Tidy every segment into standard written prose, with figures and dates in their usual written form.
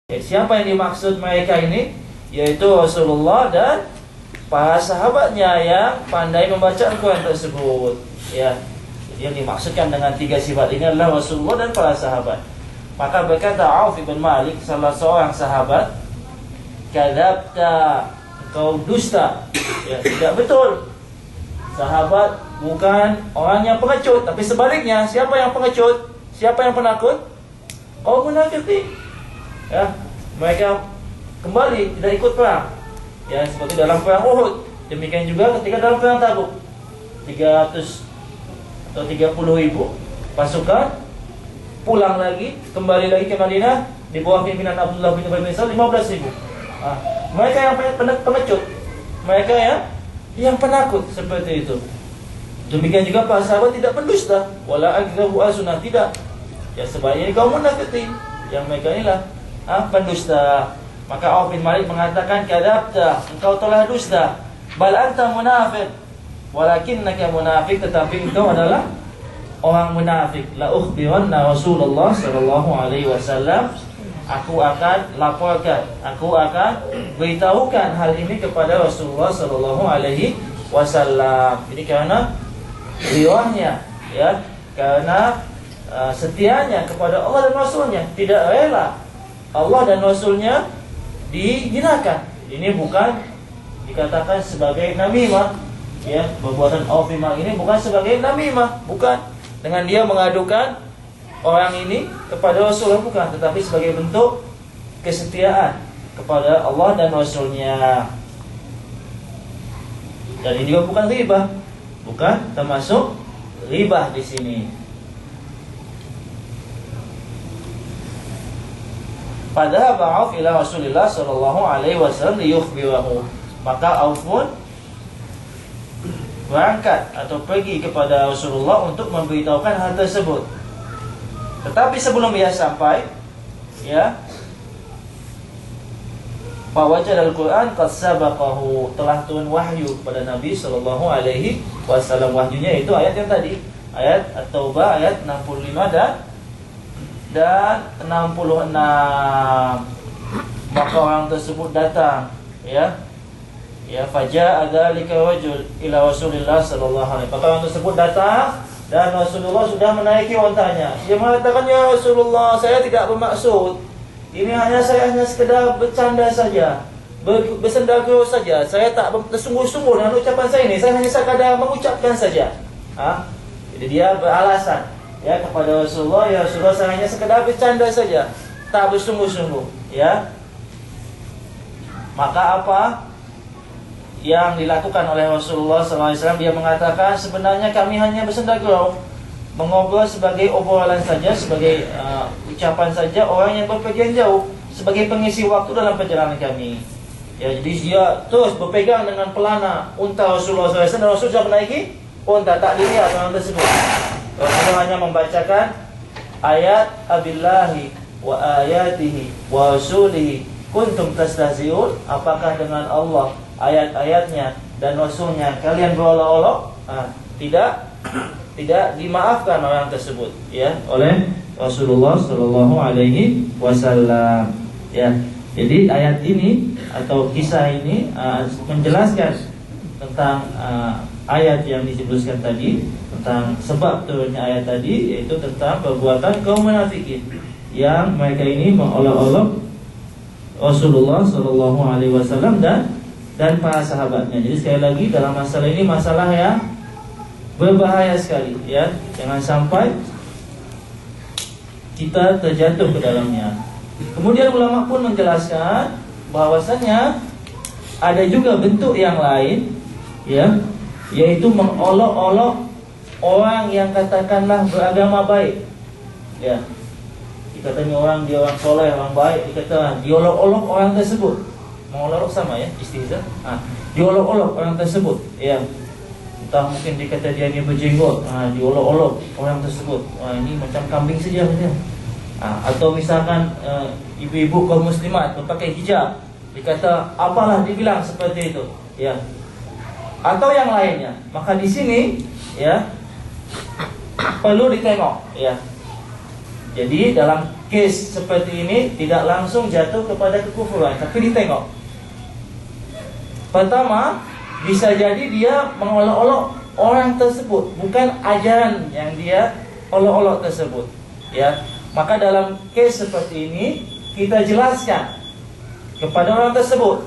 Siapa yang dimaksud mereka ini? Yaitu Rasulullah dan para sahabatnya yang pandai membaca Al-Quran tersebut. Ya, jadi yang dimaksudkan dengan tiga sifat ini adalah Rasulullah dan para sahabat. Maka berkata Auf bin Malik, salah seorang sahabat, "Kadzabta, engkau dusta." Ya, tidak betul. Sahabat bukan orang yang pengecut, tapi sebaliknya, siapa yang pengecut? Siapa yang penakut? Kaum munafikin. Ya, mereka kembali tidak ikut perang. Ya, seperti dalam perang Uhud. Demikian juga ketika dalam perang Tabuk. 300 atau 30.000 pasukan pulang lagi, kembali lagi ke Madinah di bawah pimpinan Abdullah bin Ubay bin Salul 15.000. Mereka yang pengecut, mereka yang penakut seperti itu. Demikian juga para sahabat tidak pendusta, wala agzabu asunah, tidak. Ya, sebaliknya kaum munafikin yang mereka inilah pendusta. Maka Auf bin Malik mengatakan, "Kadzabta, engkau telah dusta. Bal anta munafiq, walakinnaka munafiq, tetapi engkau adalah orang munafik. La ukhbiranna Rasulullah sallallahu alaihi wasallam, aku akan laporkan, aku akan beritahukan hal ini kepada Rasulullah sallallahu alaihi wasallam." Ini karena riwayatnya, ya, karena setianya kepada Allah dan Rasulnya, tidak rela Allah dan Rasulnya dihinakan. Ini bukan dikatakan sebagai namimah, ya. Perbuatan Auf bin Malik ini bukan sebagai namimah, bukan dengan dia mengadukan orang ini kepada Rasulullah, bukan, tetapi sebagai bentuk kesetiaan kepada Allah dan Rasulnya. Dan ini juga bukan ribah, bukan termasuk ribah di sini. Padahal Auf ila Rasulillah sallallahu alaihi wasallam liyukhbirahu. Maka Auf pun berangkat atau pergi kepada Rasulullah untuk memberitahukan hal tersebut. Tetapi sebelum ia sampai, ya, fawajada al-Quran qad sabaqahu, telah turun wahyu pada Nabi sallallahu alaihi wasallam. Wahyunya itu ayat yang tadi, ayat At-Taubah ayat 65 dan 66. Maka orang tersebut datang, ya, faja'a dzalika rajul ila Rasulillah sallallahu alaihi wasallam. Maka orang tersebut datang dan Rasulullah sudah menaiki ontanya. Dia mengatakan, "Ya Rasulullah, saya tidak bermaksud. Ini saya hanya sekedar bercanda saja, bersendagurau saja. Saya tak bersungguh-sungguh dengan ucapan saya ini. Saya hanya sekadar mengucapkan saja." Jadi dia beralasan, ya, kepada Rasulullah, "Ya Rasulullah, saya hanya sekedar bercanda saja, tak bersungguh-sungguh." Ya. Maka apa yang dilakukan oleh Rasulullah SAW? Dia mengatakan, "Sebenarnya kami hanya bersendagurau, mengobrol sebagai obrolan saja, sebagai ucapan saja, orang yang berpergian jauh, sebagai pengisi waktu dalam perjalanan kami." Ya, jadi dia terus berpegang dengan pelana unta Rasulullah SAW, dan Rasul sudah menaiki unta, tak dilihat orang tersebut. Rasulullah hanya membacakan ayat "Abillahi wa ayatihi wa rasulihi kuntum tastahzi'un", apakah dengan Allah, ayat-ayatnya dan Rasulnya kalian berolok-olok? Tidak dimaafkan orang tersebut, ya, oleh Rasulullah sallallahu alaihi wasallam. Ya, jadi ayat ini atau kisah ini menjelaskan tentang ayat yang disebutkan tadi, tentang sebab turunnya ayat tadi, yaitu tentang perbuatan kaum munafikin yang mereka ini mengolok-olok Rasulullah sallallahu alaihi wasallam dan para sahabatnya. Jadi sekali lagi, dalam masalah ini masalah yang berbahaya sekali, ya. Jangan sampai kita terjatuh ke dalamnya. Kemudian ulama pun menjelaskan bahwasanya ada juga bentuk yang lain, ya, yaitu mengolok-olok orang yang katakanlah beragama baik, ya. Dikatanya orang, dia orang soleh, orang baik, dikata diolok-olok orang tersebut. Mengolok sama, ya, istihza. Diolok-olok orang tersebut, ya. Entah mungkin dikata dia ini berjenggot, diolok-olok orang tersebut. Ini macam kambing saja. Atau misalkan ibu-ibu kaum muslimat berpakai hijab, dikata apalah, dibilang seperti itu, ya. Atau yang lainnya. Maka di sini, ya, perlu ditengok, ya. Jadi dalam kes seperti ini tidak langsung jatuh kepada kekufuran, tapi ditengok. Pertama, bisa jadi dia mengolok-olok orang tersebut, bukan ajaran yang dia olok-olok tersebut, ya. Maka dalam kes seperti ini kita jelaskan kepada orang tersebut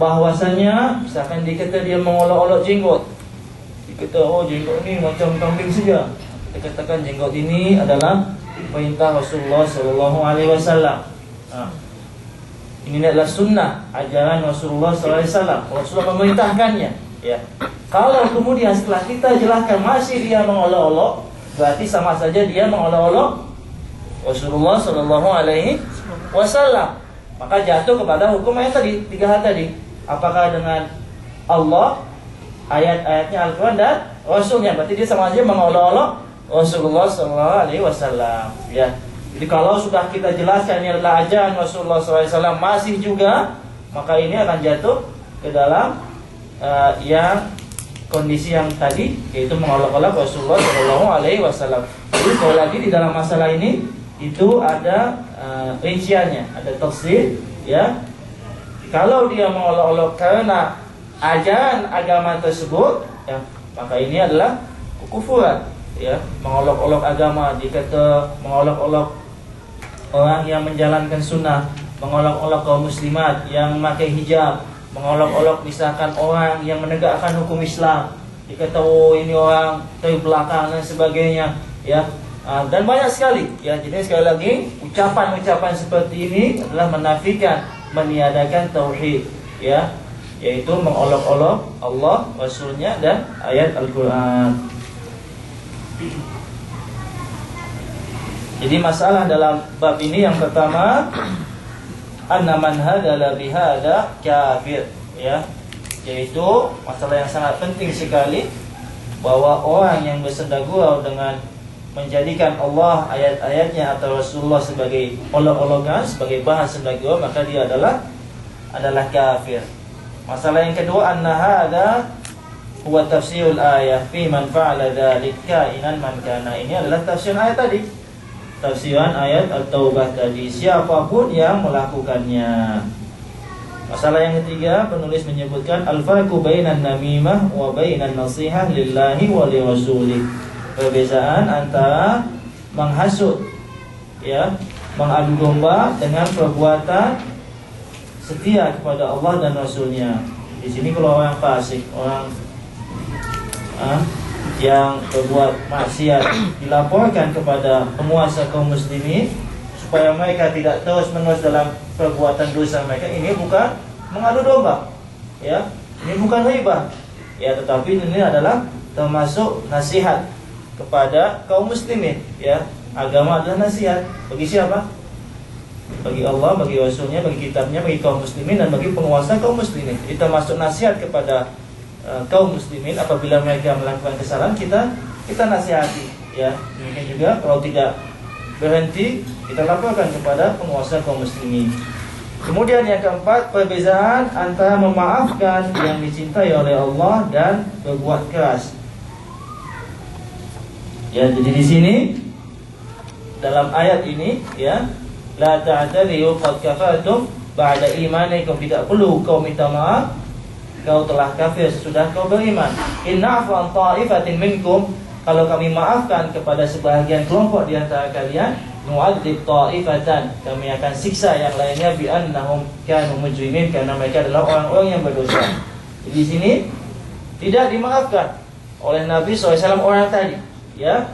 bahwasanya misalkan dikata dia mengolok-olok jenggot, dikata oh jenggot ini macam kambing saja, kita katakan jenggot ini adalah perintah Rasulullah sallallahu alaihi wasallam. Ini adalah sunnah ajaran Rasulullah sallallahu alaihi wasallam. Rasulullah memerintahkannya, ya. Kalau kemudian setelah kita jelaskan masih dia mengolok-olok, berarti sama saja dia mengolok-olok Rasulullah sallallahu alaihi wasallam. Maka jatuh kepada hukum yang tadi, 3 hal tadi. Apakah dengan Allah, ayat-ayatnya Al-Quran dan Rasulnya, berarti dia sama saja mengolok-olok Rasulullah SAW, ya. Jadi kalau sudah kita jelaskan ini adalah ajaran Rasulullah SAW masih juga, maka ini akan jatuh ke dalam yang kondisi yang tadi, yaitu mengolok-olok Rasulullah SAW. Jadi sekali lagi di dalam masalah ini itu ada rinciannya, ada tafsir, ya. Kalau dia mengolok-olok karena ajaran agama tersebut, ya, maka ini adalah kekufuran. Ya, mengolok-olok agama, dikata mengolok-olok orang yang menjalankan sunnah, mengolok-olok kaum muslimat yang memakai hijab, mengolok-olok misalkan orang yang menegakkan hukum Islam, dikata oh ini orang dari belakang dan sebagainya, ya. Dan banyak sekali, ya. Jadi sekali lagi ucapan-ucapan seperti ini adalah menafikan, meniadakan tauhid, ya, yaitu mengolok-olok Allah, Rasulnya dan ayat Al-Quran. Jadi masalah dalam bab ini yang pertama, anna man hadala bihada kafir, ya. Yaitu masalah yang sangat penting sekali, bahwa orang yang bersendagurau dengan menjadikan Allah, ayat-ayatnya atau Rasulullah sebagai olok-olokan, sebagai bahan sendagurau, maka dia adalah kafir. Masalah yang kedua, anna hada huwa tafsirul ayah fi man fa'ala dzalika kainan man kana. Ini adalah tafsir ayat tadi. Tafsiran ayat At-Taubah tadi, siapapun yang melakukannya. Masalah yang ketiga, penulis menyebutkan al-farqu bainan namimah wa bainan nasihah lillahi wa li rasulih. Perbezaan antara menghasut, ya, mengadu domba dengan perbuatan setia kepada Allah dan Rasulnya. Di sini kalau orang fasik, orang yang berbuat maksiat dilaporkan kepada penguasa kaum muslimin supaya mereka tidak terus-menerus dalam perbuatan dosa mereka, ini bukan mengadu domba, ya. Ini bukan ribah, ya, tetapi ini adalah termasuk nasihat kepada kaum muslimin, ya. Agama adalah nasihat bagi siapa? Bagi Allah, bagi Rasulnya, bagi kitabnya, bagi kaum muslimin dan bagi penguasa kaum muslimin. Itu termasuk nasihat kepada kaum muslimin. Apabila mereka melakukan kesalahan, kita nasihati, ya. Demikian juga kalau tidak berhenti, kita laporkan kepada penguasa kaum muslimin. Kemudian yang keempat, perbezaan antara memaafkan yang dicintai oleh Allah dan berbuat keras. Ya, jadi di sini dalam ayat ini, ya, la ta'tadiru qad kafartum ba'da imanikum, tidak perlu kau minta maaf, kau telah kafir sesudah kau beriman. Inna afu an ta'ifatin minkum, kalau kami maafkan kepada sebahagian kelompok di antara kalian, nu'adzib ta'ifatan, kami akan siksa yang lainnya bi annahum kanu mujrimin, karena mereka adalah orang-orang yang berdosa. Di sini tidak dimaafkan oleh Nabi SAW orang tadi, ya,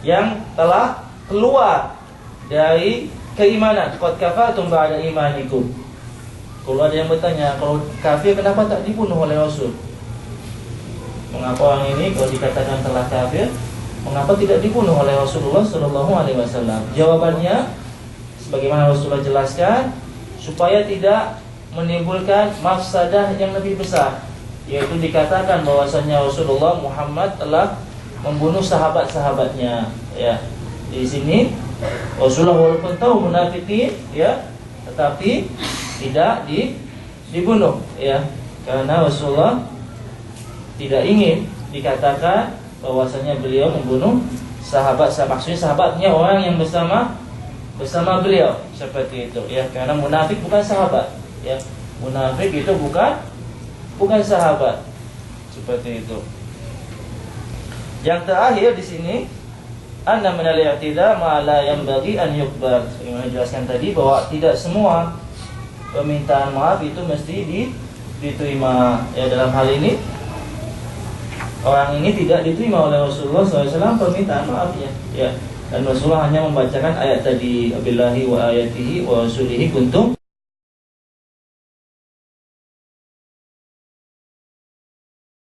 yang telah keluar dari keimanan. Qad kafartum ba'da imanikum. Kalau ada yang bertanya, kalau kafir kenapa tak dibunuh oleh Rasul? Mengapa orang ini kalau dikatakan telah kafir, mengapa tidak dibunuh oleh Rasulullah SAW? Jawabannya, sebagaimana Rasulullah jelaskan, supaya tidak menimbulkan mafsadah yang lebih besar, yaitu dikatakan bahwasanya Rasulullah Muhammad telah membunuh sahabat-sahabatnya, ya. Di sini Rasulullah walaupun tahu munafikin, ya, tetapi tidak dibunuh, ya, karena Rasulullah tidak ingin dikatakan bahwasanya beliau membunuh sahabat-sahabat. Maksudnya sahabatnya orang yang bersama bersama beliau seperti itu ya, karena munafik bukan sahabat ya, munafik itu bukan sahabat seperti itu. Yang terakhir di sini, anna min al-i'tidar ma la yanbaghi an yuqbal. Saya jelaskan tadi bahwa tidak semua permintaan maaf itu mesti diterima ya. Dalam hal ini orang ini tidak diterima oleh Rasulullah SAW permintaan maafnya ya. Dan Rasulullah hanya membacakan ayat tadi, Abillahi wa ayatihi wa rasulihi kuntum